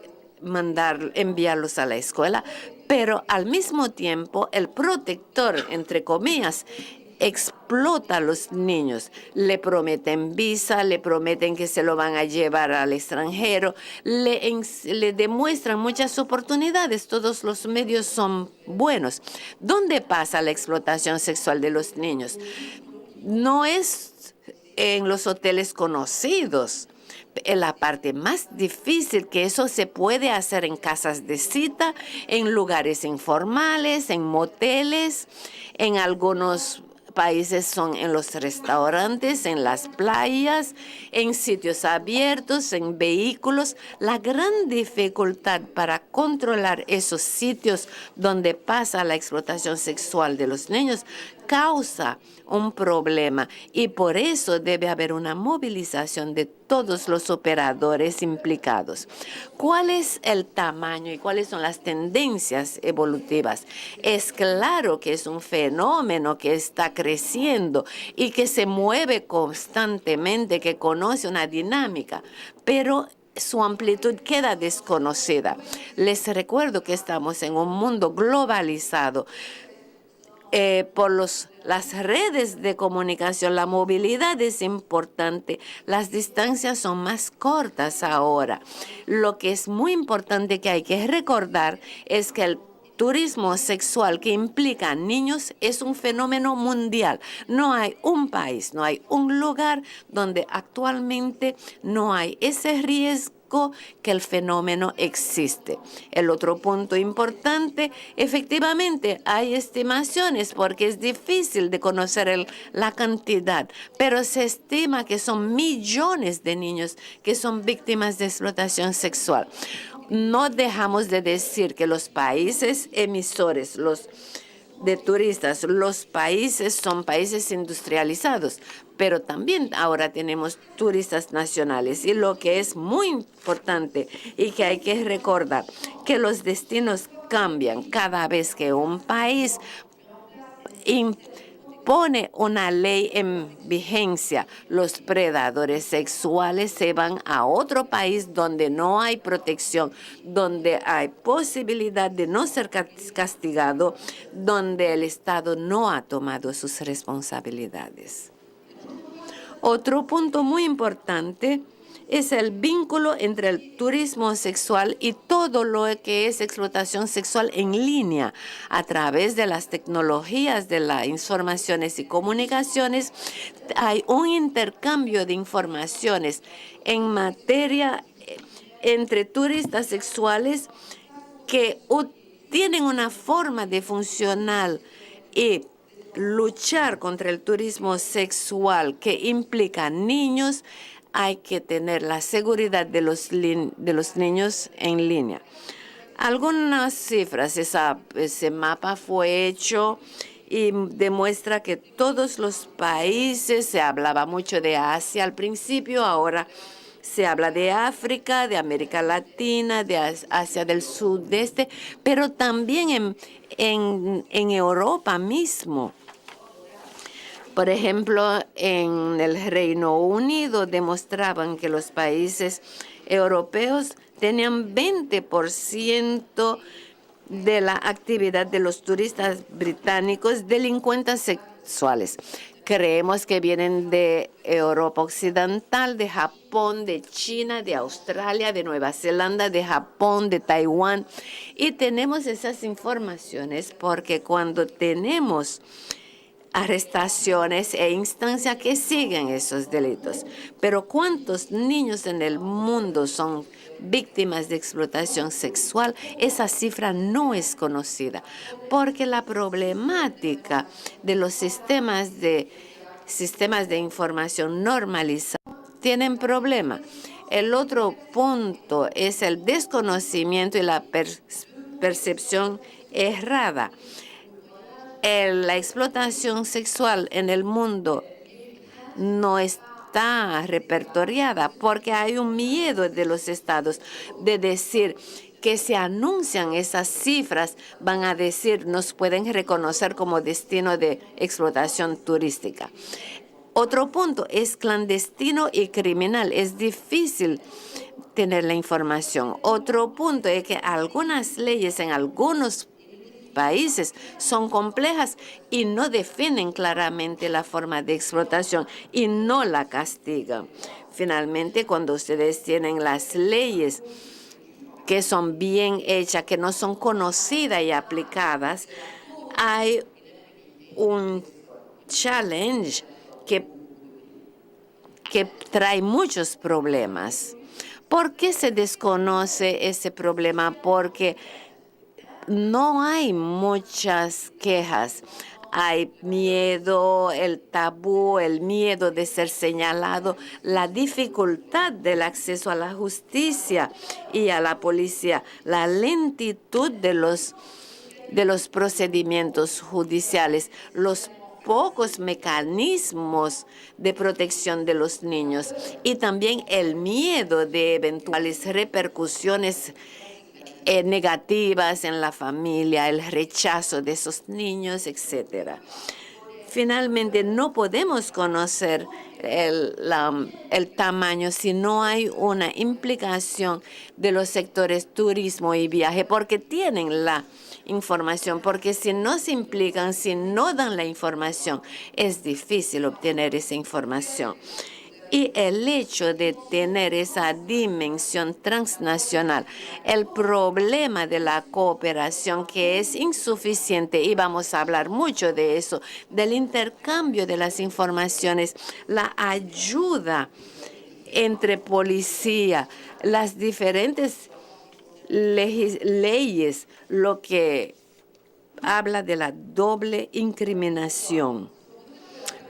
enviarlos a la escuela, pero al mismo tiempo el protector, entre comillas, explota a los niños. Le prometen visa, le prometen que se lo van a llevar al extranjero, le demuestran muchas oportunidades. Todos los medios son buenos. ¿Dónde pasa la explotación sexual de los niños? No es en los hoteles conocidos. En la parte más difícil, que eso se puede hacer en casas de cita, en lugares informales, en moteles, en algunos países son en los restaurantes, en las playas, en sitios abiertos, en vehículos. La gran dificultad para controlar esos sitios donde pasa la explotación sexual de los niños causa un problema y por eso debe haber una movilización de todos los operadores implicados. ¿Cuál es el tamaño y cuáles son las tendencias evolutivas? Es claro que es un fenómeno que está creciendo y que se mueve constantemente, que conoce una dinámica, pero su amplitud queda desconocida. Les recuerdo que estamos en un mundo globalizado. Por las redes de comunicación, la movilidad es importante, las distancias son más cortas ahora. Lo que es muy importante que hay que recordar es que el turismo sexual que implica a niños es un fenómeno mundial. No hay un país, no hay un lugar donde actualmente no hay ese riesgo que el fenómeno existe. El otro punto importante, efectivamente hay estimaciones porque es difícil de conocer la cantidad, pero se estima que son millones de niños que son víctimas de explotación sexual. No dejamos de decir que los países emisores, de turistas, los países son países industrializados, pero también ahora tenemos turistas nacionales. Y lo que es muy importante y que hay que recordar, que los destinos cambian cada vez que un país pone una ley en vigencia. Los predadores sexuales se van a otro país donde no hay protección, donde hay posibilidad de no ser castigado, donde el Estado no ha tomado sus responsabilidades. Otro punto muy importante es el vínculo entre el turismo sexual y todo lo que es explotación sexual en línea. A través de las tecnologías de las informaciones y comunicaciones, hay un intercambio de informaciones en materia entre turistas sexuales que tienen una forma de funcionar y luchar contra el turismo sexual que implica niños. Hay que tener la seguridad de los niños en línea. Algunas cifras, ese mapa fue hecho y demuestra que todos los países, se hablaba mucho de Asia al principio, ahora se habla de África, de América Latina, de Asia del Sudeste, pero también en Europa mismo. Por ejemplo, en el Reino Unido demostraban que los países europeos tenían 20% de la actividad de los turistas británicos delincuentes sexuales. Creemos que vienen de Europa Occidental, de Japón, de China, de Australia, de Nueva Zelanda, de Japón, de Taiwán. Y tenemos esas informaciones porque cuando tenemos arrestaciones e instancias que siguen esos delitos. Pero ¿cuántos niños en el mundo son víctimas de explotación sexual? Esa cifra no es conocida, porque la problemática de los sistemas de información normalizados tienen problema. El otro punto es el desconocimiento y la percepción errada. La explotación sexual en el mundo no está repertoriada porque hay un miedo de los estados de decir que si anuncian esas cifras van a decir nos pueden reconocer como destino de explotación turística. Otro punto es clandestino y criminal. Es difícil tener la información. Otro punto es que algunas leyes en algunos países son complejas y no definen claramente la forma de explotación y no la castigan. Finalmente, cuando ustedes tienen las leyes que son bien hechas, que no son conocidas y aplicadas, hay un challenge que trae muchos problemas. ¿Por qué se desconoce ese problema? Porque no hay muchas quejas. Hay miedo, el tabú, el miedo de ser señalado, la dificultad del acceso a la justicia y a la policía, la lentitud de los procedimientos judiciales, los pocos mecanismos de protección de los niños y también el miedo de eventuales repercusiones negativas en la familia, el rechazo de esos niños, etcétera. Finalmente, no podemos conocer el tamaño si no hay una implicación de los sectores turismo y viaje, porque tienen la información, porque si no se implican, si no dan la información, es difícil obtener esa información. Y el hecho de tener esa dimensión transnacional, el problema de la cooperación que es insuficiente, y vamos a hablar mucho de eso, del intercambio de las informaciones, la ayuda entre policía, las diferentes leyes, lo que habla de la doble incriminación.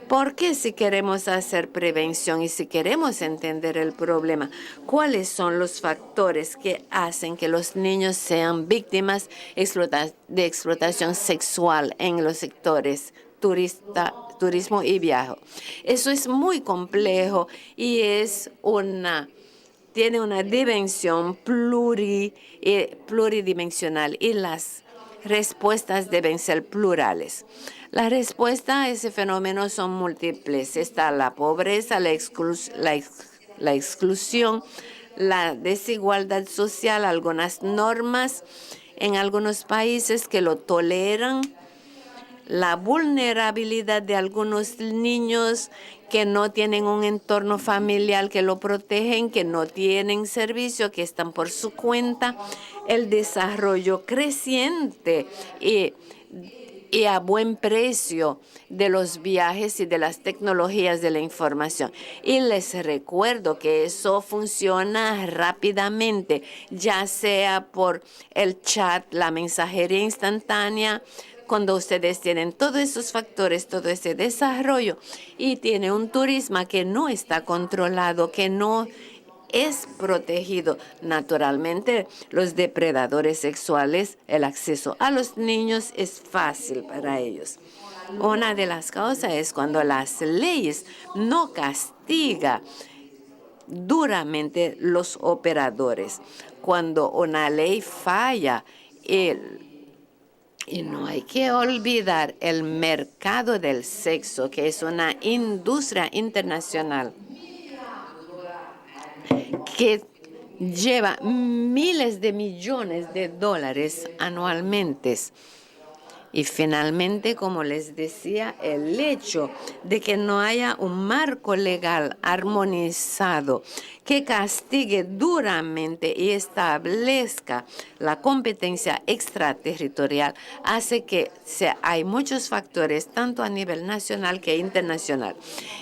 Porque si queremos hacer prevención y si queremos entender el problema, ¿cuáles son los factores que hacen que los niños sean víctimas de explotación sexual en los sectores turismo y viaje? Eso es muy complejo y tiene una dimensión pluridimensional y las respuestas deben ser plurales. Las respuestas a ese fenómeno son múltiples. Está la pobreza, la exclusión, la desigualdad social, algunas normas en algunos países que lo toleran, la vulnerabilidad de algunos niños que no tienen un entorno familiar que lo protegen, que no tienen servicio, que están por su cuenta, el desarrollo creciente y a buen precio de los viajes y de las tecnologías de la información. Y les recuerdo que eso funciona rápidamente, ya sea por el chat, la mensajería instantánea, cuando ustedes tienen todos esos factores, todo ese desarrollo y tiene un turismo que no está controlado, que no es protegido. Naturalmente, los depredadores sexuales, el acceso a los niños es fácil para ellos. Una de las causas es cuando las leyes no castigan duramente los operadores. Cuando una ley falla, y no hay que olvidar el mercado del sexo, que es una industria internacional que lleva miles de millones de dólares anualmente. Y finalmente, como les decía, el hecho de que no haya un marco legal armonizado que castigue duramente y establezca la competencia extraterritorial hace que hay muchos factores, tanto a nivel nacional que internacional.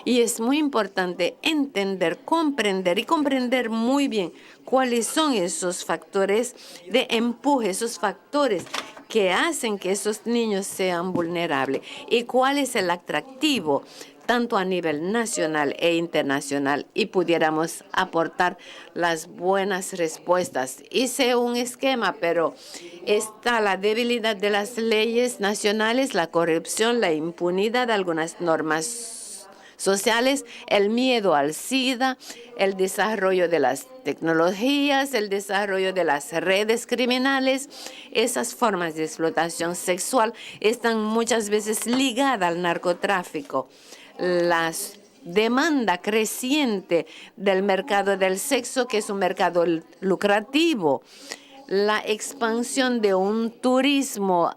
Y es muy importante entender, comprender y comprender muy bien cuáles son esos factores de empuje, esos factores que hacen que esos niños sean vulnerables y cuál es el atractivo tanto a nivel nacional e internacional y pudiéramos aportar las buenas respuestas. Hice un esquema, pero está la debilidad de las leyes nacionales, la corrupción, la impunidad de algunas normas sociales, el miedo al SIDA, el desarrollo de las tecnologías, el desarrollo de las redes criminales. Esas formas de explotación sexual están muchas veces ligadas al narcotráfico. La demanda creciente del mercado del sexo, que es un mercado lucrativo, la expansión de un turismo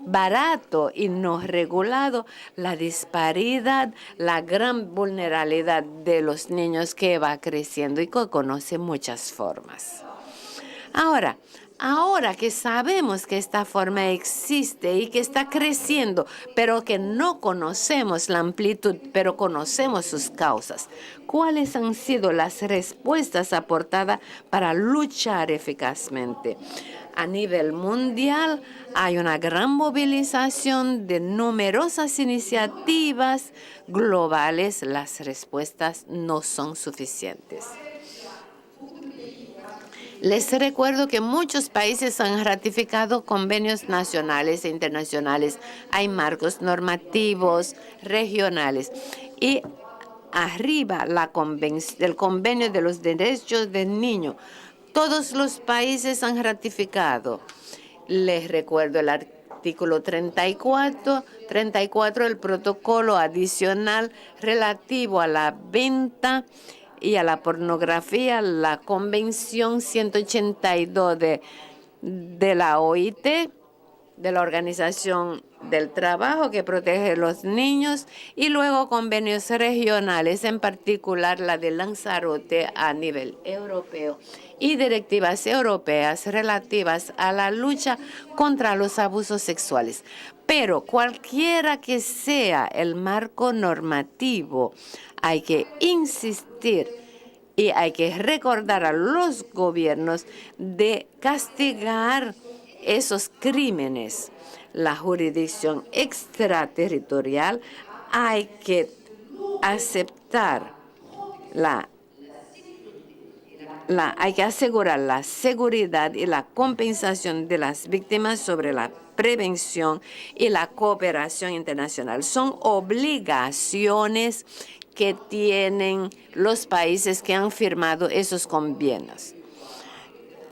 barato y no regulado, la disparidad, la gran vulnerabilidad de los niños que va creciendo y que conoce muchas formas. Ahora que sabemos que esta forma existe y que está creciendo, pero que no conocemos la amplitud, pero conocemos sus causas, ¿cuáles han sido las respuestas aportadas para luchar eficazmente? A nivel mundial hay una gran movilización de numerosas iniciativas globales. Las respuestas no son suficientes. Les recuerdo que muchos países han ratificado convenios nacionales e internacionales. Hay marcos normativos regionales. Y arriba el convenio de los derechos del niño. Todos los países han ratificado. Les recuerdo el artículo 34 del protocolo adicional relativo a la venta y a la pornografía, la Convención 182 de la OIT, de la Organización del Trabajo, que protege a los niños, y luego convenios regionales, en particular la de Lanzarote a nivel europeo, y directivas europeas relativas a la lucha contra los abusos sexuales. Pero cualquiera que sea el marco normativo, hay que insistir y hay que recordar a los gobiernos de castigar esos crímenes. La jurisdicción extraterritorial hay que aceptar hay que asegurar la seguridad y la compensación de las víctimas sobre la prevención y la cooperación internacional. Son obligaciones que tienen los países que han firmado esos convenios.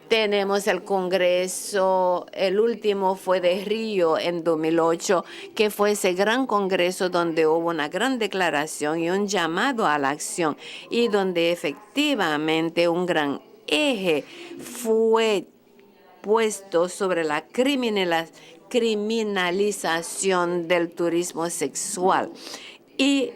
Tenemos el Congreso, el último fue de Río en 2008, que fue ese gran Congreso donde hubo una gran declaración y un llamado a la acción, y donde efectivamente un gran eje fue puesto sobre la criminalización del turismo sexual y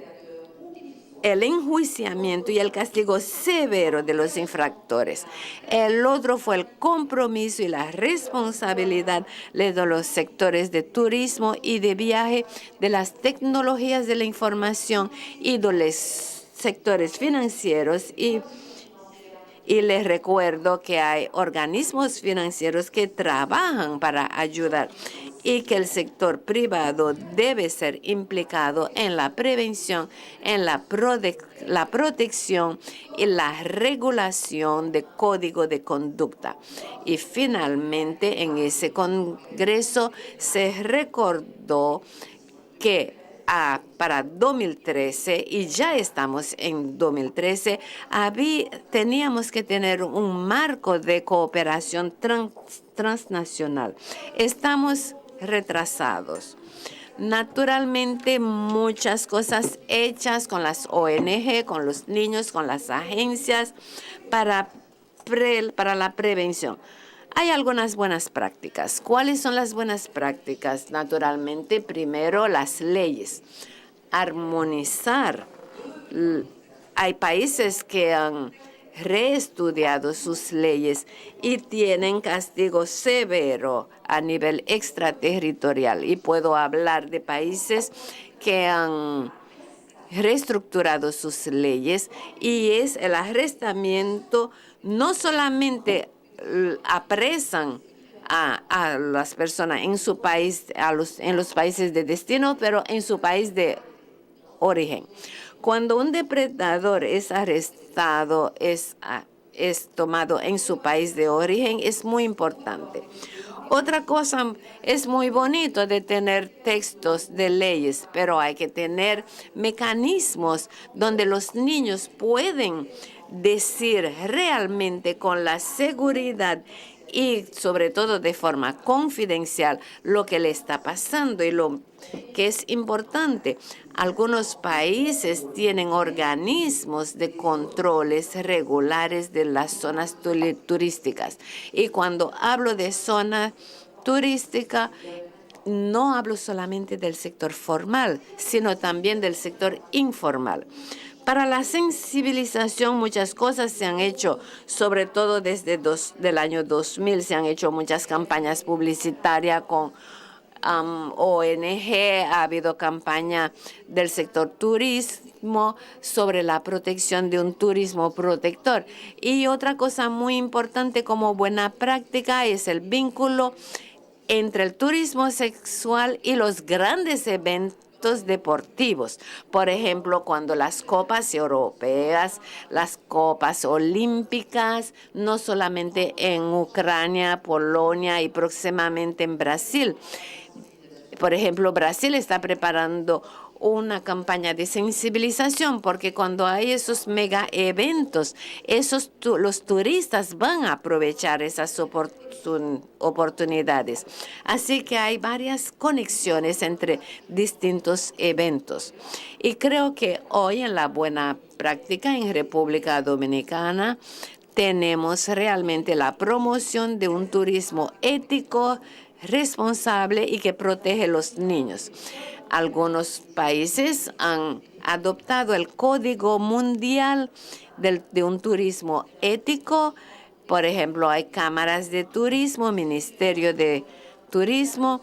el enjuiciamiento y el castigo severo de los infractores. El otro fue el compromiso y la responsabilidad de los sectores de turismo y de viaje, de las tecnologías de la información y de los sectores financieros. Y les recuerdo que hay organismos financieros que trabajan para ayudar y que el sector privado debe ser implicado en la prevención, en la protección y la regulación de código de conducta. Y finalmente, en ese Congreso se recordó que para 2013, y ya estamos en 2013, teníamos que tener un marco de cooperación transnacional. Estamos retrasados. Naturalmente, muchas cosas hechas con las ONG, con los niños, con las agencias para la prevención. Hay algunas buenas prácticas. ¿Cuáles son las buenas prácticas? Naturalmente, primero, las leyes. Armonizar. Hay países que han reestudiado sus leyes y tienen castigo severo a nivel extraterritorial. Y puedo hablar de países que han reestructurado sus leyes, y es el arrestamiento. No solamente apresan a las personas en su país, en los países de destino, pero en su país de origen. Cuando un depredador es arrestado, es tomado en su país de origen, es muy importante. Otra cosa, es muy bonito de tener textos de leyes, pero hay que tener mecanismos donde los niños pueden decir realmente con la seguridad y sobre todo de forma confidencial lo que le está pasando. Y lo que es importante, algunos países tienen organismos de controles regulares de las zonas turísticas. Y cuando hablo de zona turística, no hablo solamente del sector formal, sino también del sector informal. Para la sensibilización, muchas cosas se han hecho, sobre todo desde el año 2000. Se han hecho muchas campañas publicitarias con ONG, ha habido campaña del sector turismo sobre la protección de un turismo protector. Y otra cosa muy importante como buena práctica es el vínculo entre el turismo sexual y los grandes eventos eventos deportivos. Por ejemplo, cuando las copas europeas, las copas olímpicas, no solamente en Ucrania, Polonia y próximamente en Brasil. Por ejemplo, Brasil está preparando una campaña de sensibilización porque cuando hay esos mega eventos, los turistas van a aprovechar esas oportunidades. Así que hay varias conexiones entre distintos eventos. Y creo que hoy en la buena práctica en República Dominicana tenemos realmente la promoción de un turismo ético, responsable y que protege a los niños. Algunos países han adoptado el Código Mundial de un turismo ético. Por ejemplo, hay cámaras de turismo, Ministerio de Turismo,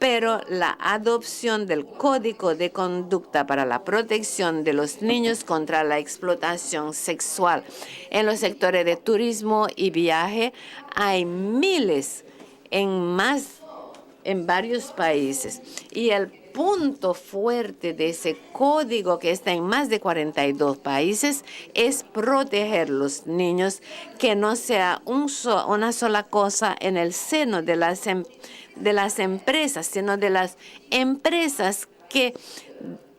pero la adopción del Código de Conducta para la protección de los niños contra la explotación sexual en los sectores de turismo y viaje hay miles en varios países. Y el punto fuerte de ese código que está en más de 42 países es proteger los niños, que no sea una sola cosa en el seno de las empresas, sino de las empresas que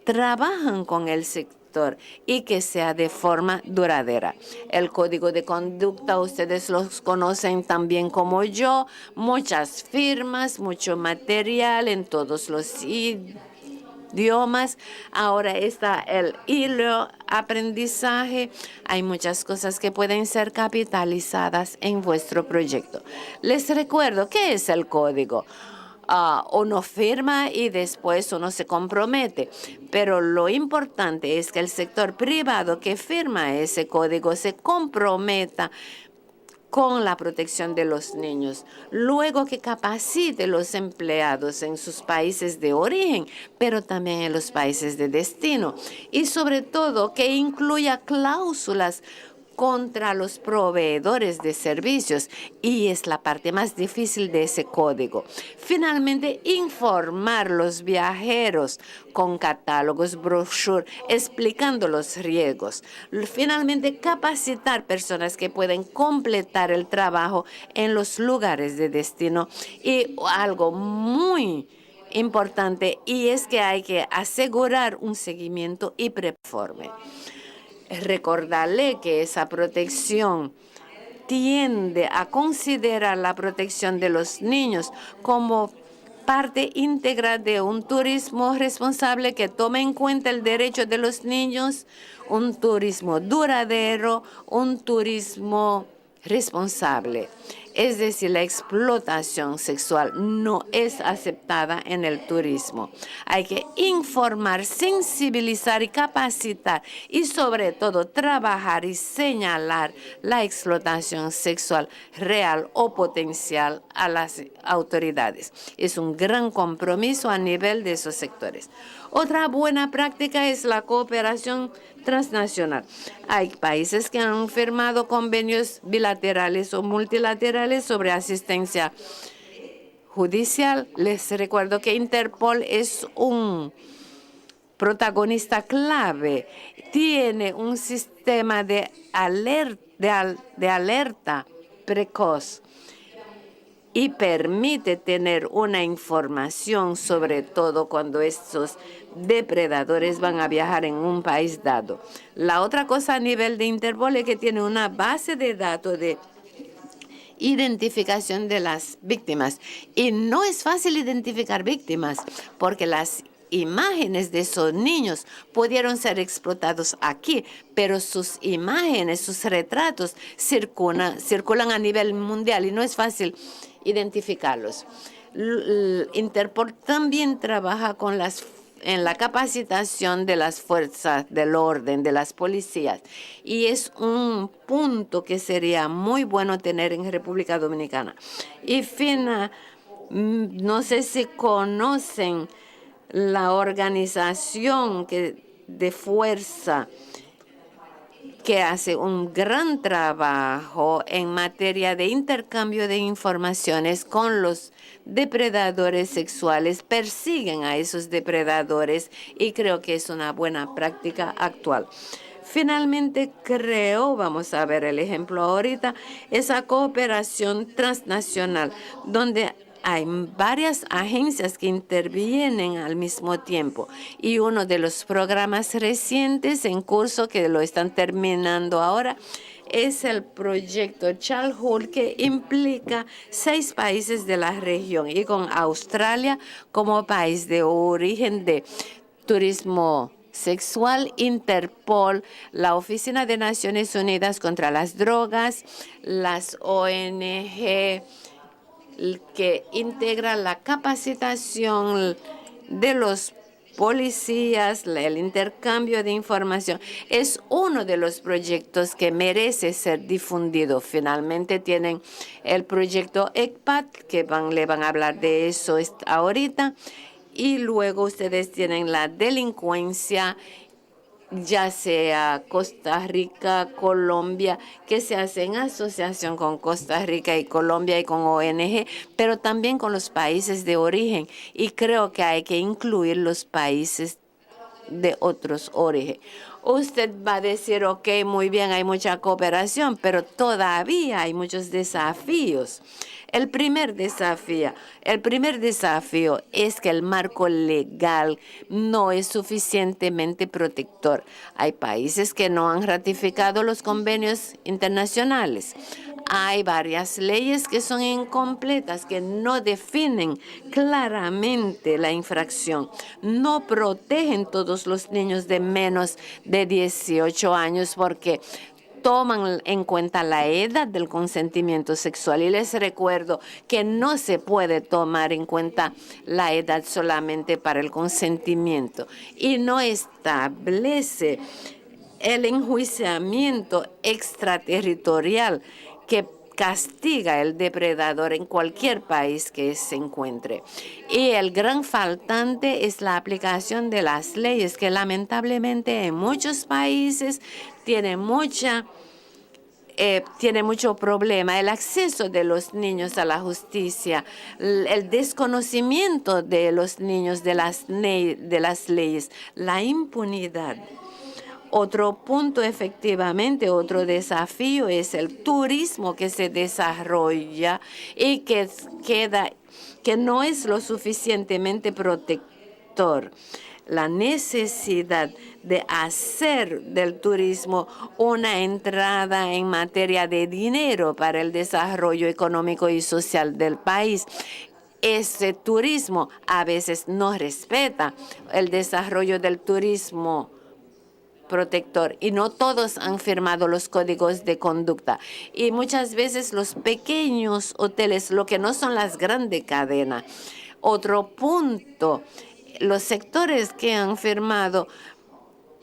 trabajan con el sector y que sea de forma duradera. El código de conducta, ustedes los conocen también como yo, muchas firmas, mucho material en todos los idiomas. Ahora está el hilo aprendizaje. Hay muchas cosas que pueden ser capitalizadas en vuestro proyecto. Les recuerdo, ¿qué es el código? Uno firma y después uno se compromete. Pero lo importante es que el sector privado que firma ese código se comprometa con la protección de los niños. Luego que capacite los empleados en sus países de origen, pero también en los países de destino. Y sobre todo que incluya cláusulas contra los proveedores de servicios, y es la parte más difícil de ese código. Finalmente, informar los viajeros con catálogos, brochures, explicando los riesgos. Finalmente, capacitar personas que pueden completar el trabajo en los lugares de destino. Y algo muy importante, y es que hay que asegurar un seguimiento y preforme. Recordarle que esa protección tiende a considerar la protección de los niños como parte íntegra de un turismo responsable que tome en cuenta el derecho de los niños, un turismo duradero, un turismo responsable. Es decir, la explotación sexual no es aceptada en el turismo. Hay que informar, sensibilizar y capacitar y sobre todo trabajar y señalar la explotación sexual real o potencial a las autoridades. Es un gran compromiso a nivel de esos sectores. Otra buena práctica es la cooperación transnacional. Hay países que han firmado convenios bilaterales o multilaterales sobre asistencia judicial. Les recuerdo que Interpol es un protagonista clave. Tiene un sistema de alerta precoz y permite tener una información, sobre todo cuando estos depredadores van a viajar en un país dado. La otra cosa a nivel de Interpol es que tiene una base de datos de identificación de las víctimas. Y no es fácil identificar víctimas porque las imágenes de esos niños pudieron ser explotados aquí, pero sus imágenes, sus retratos circulan a nivel mundial y no es fácil identificarlos. Interpol también trabaja en la capacitación de las fuerzas del orden, de las policías, y es un punto que sería muy bueno tener en República Dominicana. Y no sé si conocen la organización de fuerza que hace un gran trabajo en materia de intercambio de informaciones con los depredadores sexuales, persiguen a esos depredadores y creo que es una buena práctica actual. Finalmente, creo, vamos a ver el ejemplo ahorita, esa cooperación transnacional, donde hay varias agencias que intervienen al mismo tiempo y uno de los programas recientes en curso que lo están terminando ahora es el proyecto Childhood, que implica 6 países de la región y con Australia como país de origen de turismo sexual, Interpol, la Oficina de Naciones Unidas contra las Drogas, las ONG que integra la capacitación de los policías, el intercambio de información. Es uno de los proyectos que merece ser difundido. Finalmente tienen el proyecto ECPAT, que le van a hablar de eso ahorita. Y luego ustedes tienen la delincuencia, ya sea Costa Rica, Colombia, que se hace en asociación con Costa Rica y Colombia y con ONG, pero también con los países de origen. Y creo que hay que incluir los países de otros origen. Usted va a decir, ok, muy bien, hay mucha cooperación, pero todavía hay muchos desafíos. El primer desafío es que el marco legal no es suficientemente protector. Hay países que no han ratificado los convenios internacionales. Hay varias leyes que son incompletas, que no definen claramente la infracción. No protegen todos los niños de menos de 18 años porque toman en cuenta la edad del consentimiento sexual. Y les recuerdo que no se puede tomar en cuenta la edad solamente para el consentimiento. Y no establece el enjuiciamiento extraterritorial que castiga el depredador en cualquier país que se encuentre. Y el gran faltante es la aplicación de las leyes, que lamentablemente en muchos países tiene mucho problema. El acceso de los niños a la justicia, el desconocimiento de los niños de las leyes, la impunidad. Otro punto, efectivamente, otro desafío es el turismo que se desarrolla y que no es lo suficientemente protector. La necesidad de hacer del turismo una entrada en materia de dinero para el desarrollo económico y social del país. Ese turismo a veces no respeta el desarrollo del turismo protector y no todos han firmado los códigos de conducta. Y muchas veces los pequeños hoteles, lo que no son las grandes cadenas. Otro punto, los sectores que han firmado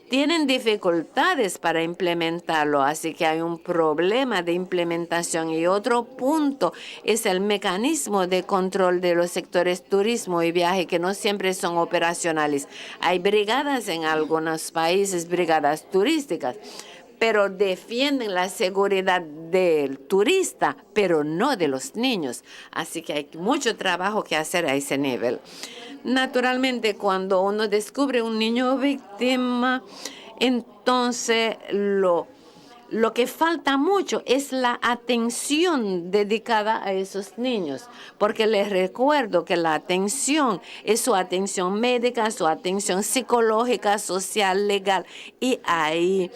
tienen dificultades para implementarlo, así que hay un problema de implementación. Y otro punto es el mecanismo de control de los sectores turismo y viaje, que no siempre son operacionales. Hay brigadas en algunos países, brigadas turísticas, pero defienden la seguridad del turista, pero no de los niños. Así que hay mucho trabajo que hacer a ese nivel. Naturalmente, cuando uno descubre un niño víctima, entonces lo que falta mucho es la atención dedicada a esos niños, porque les recuerdo que la atención es su atención médica, su atención psicológica, social, legal, y ahí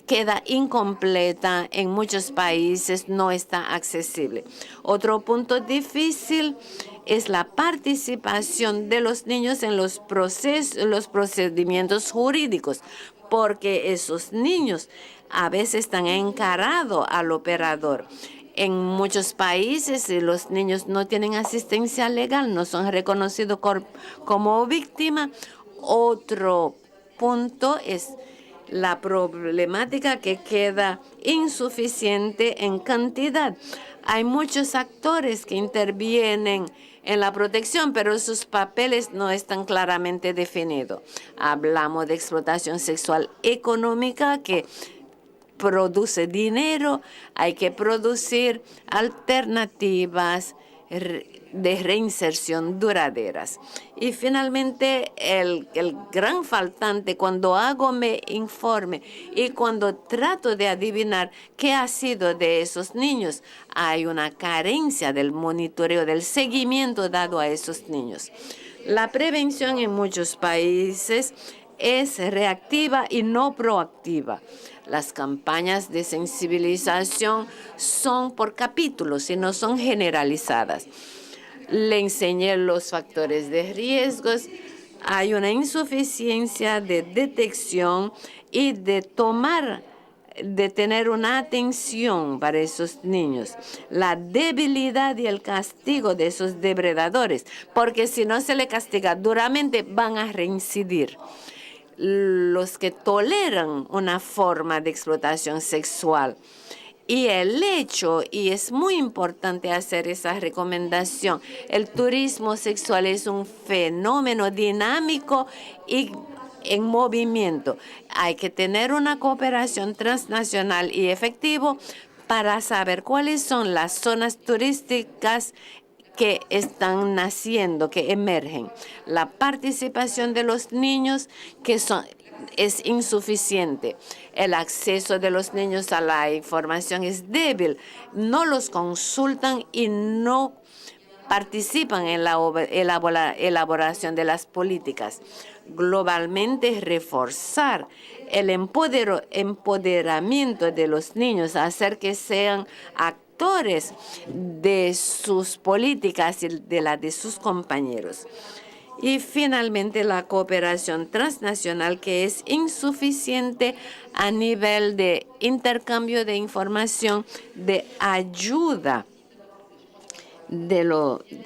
queda incompleta en muchos países, no está accesible. Otro punto difícil es la participación de los niños en los procedimientos jurídicos, porque esos niños a veces están encarados al operador. En muchos países los niños no tienen asistencia legal, no son reconocidos como víctimas. Otro punto es la problemática que queda insuficiente en cantidad. Hay muchos actores que intervienen en la protección, pero sus papeles no están claramente definidos. Hablamos de explotación sexual económica que produce dinero. Hay que producir alternativas de reinserción duraderas. Y finalmente, el gran faltante cuando hago mi informe y cuando trato de adivinar qué ha sido de esos niños, hay una carencia del monitoreo, del seguimiento dado a esos niños. La prevención en muchos países es reactiva y no proactiva. Las campañas de sensibilización son por capítulos y no son generalizadas. Le enseñé los factores de riesgos. Hay una insuficiencia de detección y de tener una atención para esos niños. La debilidad y el castigo de esos depredadores, porque si no se les castiga duramente, van a reincidir. Los que toleran una forma de explotación sexual. Y el hecho, y es muy importante hacer esa recomendación, el turismo sexual es un fenómeno dinámico y en movimiento. Hay que tener una cooperación transnacional y efectiva para saber cuáles son las zonas turísticas que están naciendo, que emergen. La participación de los niños es insuficiente. El acceso de los niños a la información es débil. No los consultan y no participan en la elaboración de las políticas. Globalmente, reforzar el empoderamiento de los niños, hacer que sean actores de sus políticas y de las de sus compañeros. Y finalmente, la cooperación transnacional, que es insuficiente a nivel de intercambio de información, de ayuda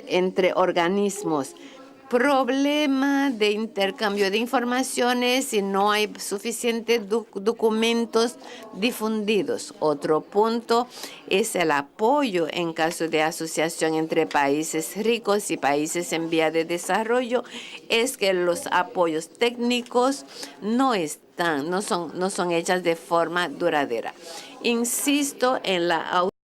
entre organismos. Problema de intercambio de informaciones y no hay suficientes documentos difundidos. Otro punto es el apoyo en caso de asociación entre países ricos y países en vía de desarrollo. Es que los apoyos técnicos no son hechas de forma duradera. Insisto en la